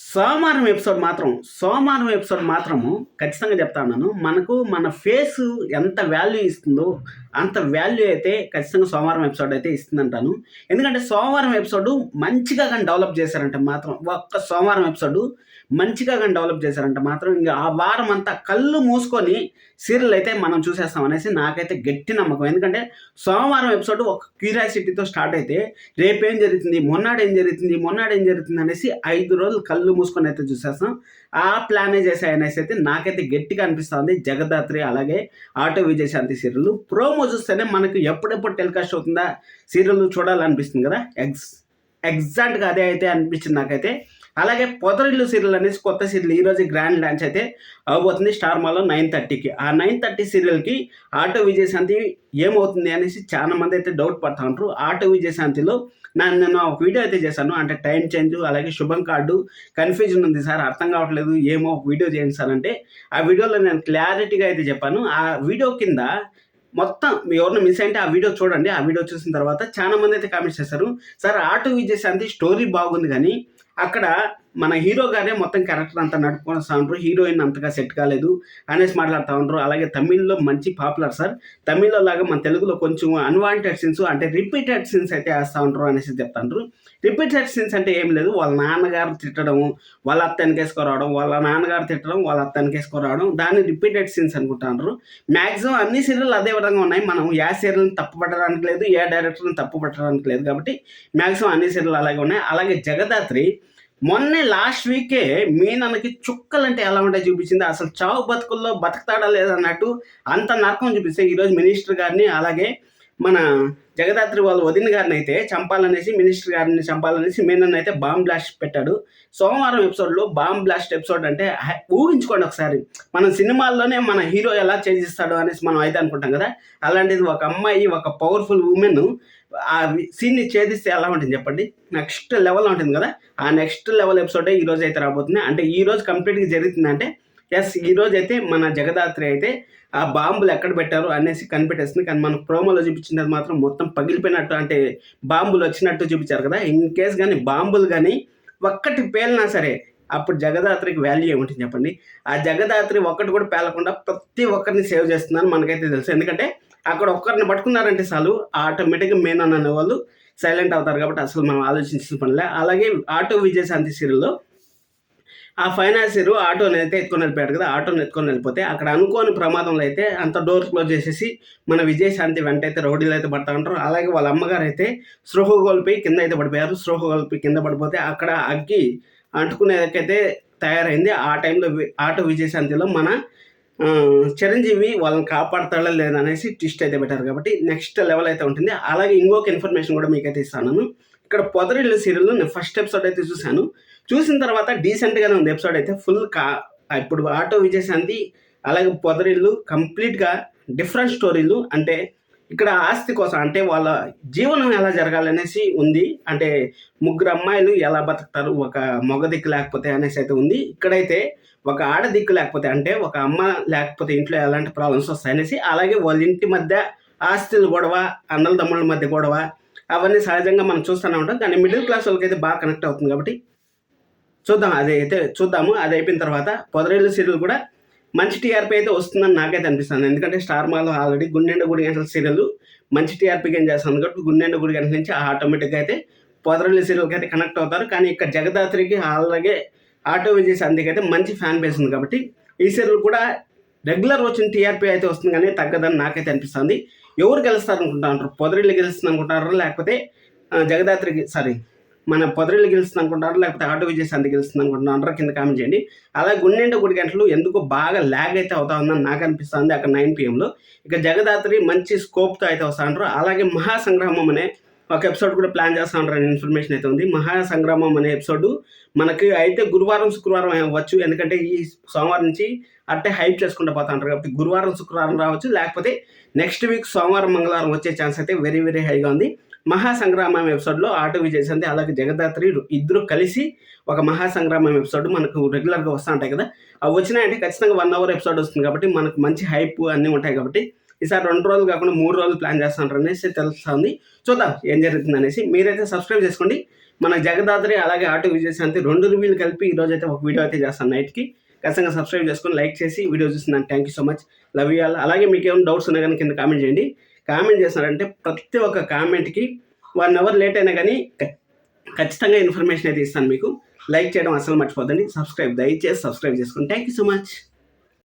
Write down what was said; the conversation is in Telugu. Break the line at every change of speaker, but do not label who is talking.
సోమవారం ఎపిసోడ్ మాత్రము ఖచ్చితంగా చెప్తా ఉన్నాను. మనకు మన ఫేసు ఎంత వాల్యూ ఇస్తుందో అంత వాల్యూ అయితే ఖచ్చితంగా సోమవారం ఎపిసోడ్ అయితే ఇస్తుందంటాను. ఎందుకంటే సోమవారం ఎపిసోడ్ మంచిగా కానీ డెవలప్ చేశారంటే మాత్రం ఒక్క సోమవారం ఎపిసోడ్ మంచిగా కానీ డెవలప్ చేశారంటే మాత్రం ఇంకా ఆ వారం అంతా కళ్ళు మూసుకొని సీరియల్ అయితే మనం చూసేస్తాం అనేసి నాకైతే గట్టి నమ్మకం. ఎందుకంటే సోమవారం ఎపిసోడ్ ఒక క్యూరియాసిటీతో స్టార్ట్ అయితే రేపేం జరుగుతుంది, మొన్నాడు ఏం జరుగుతుంది అనేసి 5 రోజులు కళ్ళు మూసుకొని అయితే చూసేస్తాం. ఆ ప్లానే చేసాయి అనేసి అయితే నాకైతే గట్టిగా అనిపిస్తుంది. జగదాత్రి అలాగే ఆటో విజయశాంతి సీరియల్ ప్రోమో చూస్తేనే మనకు ఎప్పుడెప్పుడు టెలికాస్ట్ అవుతుందా సీరియల్ చూడాలనిపిస్తుంది కదా. ఎగ్జాక్ట్గా అదే అయితే అనిపించింది నాకైతే. అలాగే పొదరిల్లు సీరియల్ అనేసి కొత్త సీరియల్ ఈరోజు గ్రాండ్ లాంచ్ అయితే అవబోతుంది స్టార్ మాలో 9:30కి. ఆ 9:30 సీరియల్కి ఆటో విజయశాంతి ఏమవుతుంది అనేసి చాలా మంది అయితే డౌట్ పడతా ఉంటారు. ఆటో విజయశాంతిలో నేను ఒక వీడియో అయితే చేశాను. అంటే టైం చేంజ్ అలాగే శుభం కార్డు కన్ఫ్యూజన్ ఉంది సార్, అర్థం కావట్లేదు, ఏమో ఒక వీడియో చేయండి సార్ అంటే ఆ వీడియోలో నేను క్లారిటీగా అయితే చెప్పాను. ఆ వీడియో కింద మొత్తం ఎవరిని మిస్ అయితే ఆ వీడియో చూడండి. ఆ వీడియో చూసిన తర్వాత చాలా మంది అయితే కామెంట్స్ చేస్తారు, సార్ ఆటో విజయశాంతి స్టోరీ బాగుంది కానీ అక్కడ మన హీరో గారే మొత్తం క్యారెక్టర్ అంతా నడుపుకొస్తా ఉంటారు, హీరోయిన్ అంతగా సెట్ కాలేదు అనేసి మాట్లాడుతూ ఉంటారు. అలాగే తమిళ్లో మంచి పాపులర్ సార్, తమిళ్లో లాగా మన తెలుగులో కొంచెం అన్వాంటెడ్ సీన్స్ అంటే రిపీటెడ్ సీన్స్ అయితే వేస్తూ ఉంటారు అనేసి చెప్తాంటారు. రిపీటెడ్ సీన్స్ అంటే ఏం లేదు, వాళ్ళ నాన్నగారు తిట్టడం, వాళ్ళ అత్త వెనకేసుకురావడం, వాళ్ళ నాన్నగారు తిట్టడం, వాళ్ళ అత్త వెనకేసుకురావడం, దాన్ని రిపీటెడ్ సీన్స్ అనుకుంటారు. మ్యాక్సిమం అన్ని సీరియల్ అదే విధంగా ఉన్నాయి. మనం ఏ సీరియల్ని తప్పు పట్టడానికి లేదు, ఏ డైరెక్టర్ని తప్పు పట్టడానికి లేదు, కాబట్టి మ్యాక్సిమం అన్ని సీరియల్ అలాగే ఉన్నాయి. అలాగే జగదాత్రి మొన్నే లాస్ట్ వీకే మీనన్నకి చుక్కలంటే ఎలా ఉంటాయి చూపించింది. అసలు చావు బతుకుల్లో బతకతాడా లేదన్నట్టు అంత నరకం చూపిస్తే ఈరోజు మినిస్టర్ గారిని అలాగే మన జగదాత్రి వాళ్ళ వదిన గారిని అయితే చంపాలనేసి, మినిస్టర్ గారిని చంపాలనేసి మీనన్న అయితే బాంబ్ బ్లాస్ట్ పెట్టాడు. సోమవారం ఎపిసోడ్లో బాంబ్ బ్లాస్ట్ ఎపిసోడ్ అంటే ఊహించుకోండి ఒకసారి, మన సినిమాల్లోనే మన హీరో ఎలా చేసిస్తాడు అనేసి మనం అయితే అనుకుంటాం కదా. అలాంటిది ఒక అమ్మాయి, ఒక పవర్ఫుల్ ఉమెన్ ఆ సీన్ని ఛేదిస్తే ఎలా ఉంటుంది చెప్పండి, నెక్స్ట్ లెవెల్ ఉంటుంది కదా. ఆ నెక్స్ట్ లెవెల్ ఎపిసోడే ఈరోజు అయితే రాబోతుంది. అంటే ఈరోజు కంప్లీట్గా జరుగుతుందంటే ఈరోజు అయితే మన జగదాత్రి అయితే ఆ బాంబులు ఎక్కడ పెట్టారు అనేసి కనిపెట్టేస్తుంది. కానీ మన ప్రోమోలో చూపించినది మాత్రం మొత్తం పగిలిపోయినట్టు, అంటే బాంబులు వచ్చినట్టు చూపించారు కదా. ఇన్ కేస్ కానీ బాంబులు కానీ ఒక్కటి పేలినా సరే అప్పుడు జగదాత్రికి వాల్యూ ఏముంటుంది చెప్పండి. ఆ జగదాత్రి ఒక్కటి కూడా పేలకుండా ప్రతి ఒక్కరిని సేవ్ చేస్తుందని మనకైతే తెలుసు. ఎందుకంటే అక్కడ ఒక్కరిని పట్టుకున్నారంటే చాలు ఆటోమేటిక్గా మెయిన్ అనే వాళ్ళు సైలెంట్ అవుతారు, కాబట్టి అసలు మనం ఆలోచించిన పనిలే. అలాగే ఆటో విజయశాంతి సీరియల్లో ఆ ఫైనాన్సియర్ ఆటోని అయితే ఎత్తుకొని వెళ్ళిపోయాడు కదా. ఆటోని ఎత్తుకొని వెళ్ళిపోతే అక్కడ అనుకోని ప్రమాదంలో అయితే అంత డోర్ క్లోజ్ చేసేసి మన విజయశాంతి వెంట అయితే రౌడీలు అయితే పడతా ఉంటారు. అలాగే వాళ్ళ అమ్మగారు అయితే స్పృహ కోల్పోయి కింద అయితే పడిపోయారు. స్పృహ కోల్పోయి కింద పడిపోతే అక్కడ అగ్గి అంటుకునేదైతే తయారైంది. ఆ టైంలో ఆటో విజయశాంతిలో మన చిరంజీవి వాళ్ళని కాపాడతాడా లేదనేసి ట్విస్ట్ అయితే పెట్టారు, కాబట్టి నెక్స్ట్ లెవెల్ అయితే ఉంటుంది. అలాగే ఇంకొక ఇన్ఫర్మేషన్ కూడా మీకైతే ఇస్తాను. ఇక్కడ పొదరిల్లు సీరియల్ నేను ఫస్ట్ ఎపిసోడ్ అయితే చూశాను. చూసిన తర్వాత డీసెంట్గానే ఉంది ఎపిసోడ్ అయితే. ఇప్పుడు ఆటో విజయశాంతి అలాగే పొదరిల్లు కంప్లీట్గా డిఫరెంట్ స్టోరీలు. అంటే ఇక్కడ ఆస్తి కోసం, అంటే వాళ్ళ జీవనం ఎలా జరగాలనేసి ఉంది. అంటే ముగ్గురు అమ్మాయిలు ఎలా బతుకుతారు ఒక మగ దిక్కు లేకపోతే అనేసి అయితే ఉంది. ఇక్కడైతే ఒక ఆడ దిక్కు లేకపోతే, అంటే ఒక అమ్మ లేకపోతే ఇంట్లో ఎలాంటి ప్రాబ్లమ్స్ వస్తాయనేసి, అలాగే వాళ్ళ ఇంటి మధ్య ఆస్తులు గొడవ, అన్నల తమ్ముళ్ళ మధ్య గొడవ, అవన్నీ సహజంగా మనం చూస్తూనే ఉంటాం. కానీ మిడిల్ క్లాస్ వాళ్ళకి అయితే బాగా కనెక్ట్ అవుతుంది, కాబట్టి చూద్దాము. అది అయిపోయిన తర్వాత పొదరేళ్ళు సీరియల్ కూడా మంచి టీఆర్పీ అయితే వస్తుందని నాకైతే అనిపిస్తుంది. ఎందుకంటే స్టార్ మాలో ఆల్రెడీ గుండెండ గుడి గంటల సీరియల్ మంచి టీఆర్పీకి ఏం చేస్తుంది, కాబట్టి గుండెండ గుడి గంటల నుంచి ఆటోమేటిక్గా అయితే పొదరేళ్ళు సీరియల్కి అయితే కనెక్ట్ అవుతారు. కానీ ఇక్కడ జగదాత్రికి అలాగే ఆటో విజయశాంతికి అయితే మంచి ఫ్యాన్ బేస్ ఉంది, కాబట్టి ఈ సీరియల్ కూడా రెగ్యులర్ వచ్చిన టీఆర్పీ అయితే వస్తుంది కానీ తగ్గదని నాకైతే అనిపిస్తుంది. ఎవరు గెలుస్తారు అనుకుంటారు, పొదరిల్లు గెలుస్తుంది అనుకుంటారా, లేకపోతే మన పొదరిల్లు గెలుస్తుంది అనుకుంటారు, లేకపోతే ఆటో విజయశాంతి గెలుస్తుంది అనుకుంటున్నారు, కింద కామెంట్ చేయండి. అలాగే గుండెండ గుడి గంటలు ఎందుకు బాగా ల్యాగ్ అయితే అవుతా ఉందని నాకు అనిపిస్తుంది అక్కడ 9 PM. ఇక జగదాత్రి మంచి స్కోప్తో అయితే వస్తూ ఉంటారు. అలాగే మహాసంగ్రామం అనే ఒక ఎపిసోడ్ కూడా ప్లాన్ చేస్తూ ఉంటారు ఇన్ఫర్మేషన్ అయితే ఉంది. మహాసంగ్రామం అనే ఎపిసోడ్ మనకి అయితే గురువారం శుక్రవారం అవ్వచ్చు, ఎందుకంటే ఈ సోమవారం నుంచి అట్టే హైప్ చేసుకుంటూ పోతా ఉంటారు, కాబట్టి గురువారం శుక్రవారం రావచ్చు, లేకపోతే నెక్స్ట్ వీక్ సోమవారం మంగళవారం వచ్చే ఛాన్స్ అయితే వెరీ వెరీ హైగా ఉంది. మహాసంగ్రామం ఎపిసోడ్లో ఆటో విజయశాంతి అలాగే జగదాత్రి ఇద్దరు కలిసి ఒక మహాసంగ్రామం ఎపిసోడ్ మనకు రెగ్యులర్గా వస్తూ ఉంటాయి కదా. అవి వచ్చినాయంటే ఖచ్చితంగా 1 hour ఎపిసోడ్ వస్తుంది, కాబట్టి మనకు మంచి హైప్ అన్నీ ఉంటాయి, కాబట్టి ఈసారి 2 రోజులు కాకుండా 3 రోజులు ప్లాన్ చేస్తున్నారు అనేసి తెలుస్తుంది. చూద్దాం ఏం జరుగుతుంది అనేసి. మీరైతే సబ్స్క్రైబ్ చేసుకోండి. మన జగదాత్రి అలాగే ఆటో విజయశాంతి 2 రివ్యూలు కలిపి ఈరోజు అయితే ఒక వీడియో అయితే చేస్తాను నైట్కి. ఖచ్చితంగా సబ్స్క్రైబ్ చేసుకొని లైక్ చేసి వీడియో చూస్తున్నాను. Thank you so much. Love you all. అలాగే మీకు ఏమైనా డౌట్స్ ఉన్నా కానీ కింద కామెంట్ చేయండి. కామెంట్ చేస్తున్నారంటే ప్రతి ఒక్క కామెంట్కి 1 అవర్ లేట్ అయినా కానీ ఖచ్చితంగా ఇన్ఫర్మేషన్ అయితే ఇస్తాను మీకు. లైక్ చేయడం అసలు మర్చిపోద్దండి. దయచేసి సబ్స్క్రైబ్ చేసుకోండి. Thank you so much.